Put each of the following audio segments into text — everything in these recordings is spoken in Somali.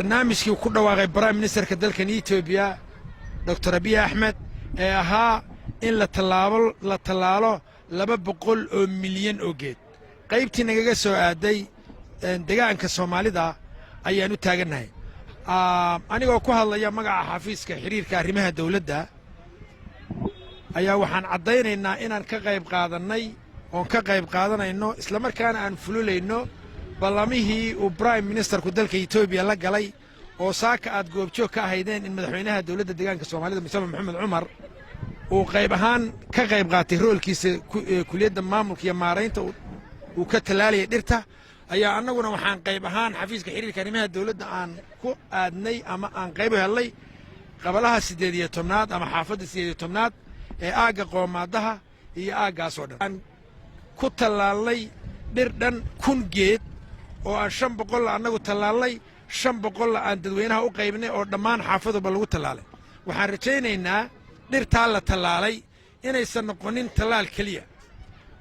barnaamijkii ku dhawaaqay Prime Ministerka dalkan Ethiopia Dr. Abiy Ahmed ee ahaa in la tallaalo 200 milyan oo geed qaybtii nagaga soo aaday deegaanka Soomaalida ayaan u taaganahay anigoo ku hadlaya magaca xafiiska xiriirka arrimaha dawladda ayaa waxaan cadeynaynaa inaan ka qayb qaadanayno isla markaana aan fulinayno ballamihii uu Prime Ministerku dalka Ethiopia la galay oo saaka aad goobjoog ka ahaydeen in madaxweynaha dawladda deegaanka Soomaalida Mustafa Maxamed Cumar uu qayb ahaan ka qayb qaatay roolkiisa kuliyadda maamulka iyo maareynta uu ka talaaliyay dhirta ayaa annaguna waxaan qayb ahaan xafiiska xiriirka arrimaha dawladda aan ku aadnay ama aan qayb helay qabalaha 18aad ama xaafadda 18aad ee aaga qoomaadaha iyo aagaas oo dhan ku talaalay dhir dhan 1000 geed oo aan 500 annagu talaalay 500 aan dadweynaha u qaybnay oo dhammaan xaafaduba lagu talaalay waxaan rajaynaynaa dhirta la talaalay inaysan noqonin talaal kaliya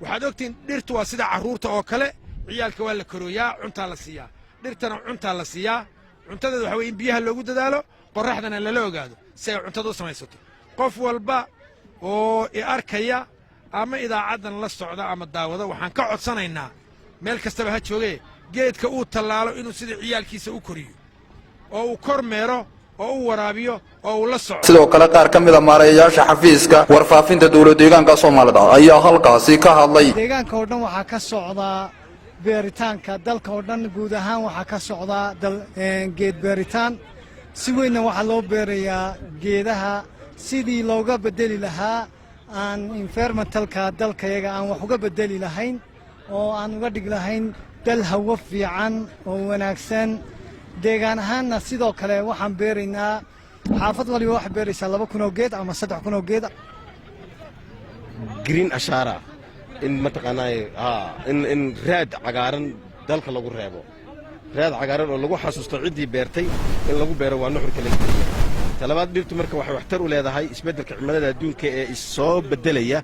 waxaad ogtiin dhirtu waa sida caruurta oo kale ciyaalka waa la korooyaa cunta la siiyaa dhirtana cunta la siiyaa cuntadeedu waxa weeye in biyaha loogu dadaalo qorraxdana lala ogaado si ay cuntada u samaysato qof walba oo arkaya ama idaacadan la socda ama daawada waxaan ka codsanaynaa meel kastaba ha joogee geedka uu tallaalo inuu sida ciyaalkiisa u koriyo oo uu kormeero oo uu waraabiyo oo uu la socdo sidoo kale qaar ka mid ah maareeyaasha xafiiska warfaafinta dawladda deegaanka Soomaalida ayaa halkaasi ka hadlay deegaanka oo dhan waxa ka socda beeritaanka dalka oo dhan guud ahaan waxa ka socda geed beeritaan si weyn waxa loo beerayaa geedaha sidii looga bedeli lahaa aan environmentalka dalkayaga aan wax uga bedeli lahayn oo aan uga dhig lahayn dal hawo fiican oo wanaagsan deegaan ahaanna sidoo kale waxaan beeraynaa xaafad waliba wax beeraysaa 2,000 oo geed ama 3,000 oo geed green ashara in mataqaanay in raad cagaaran dalka lagu reebo raad cagaaran oo lagu xasuusto cidii beertay in lagu beero waa nuxurka laga talabaad dhirtu marka waxay waxtar u leedahay isbeddelka cimilada adduunka ee soo bedelaya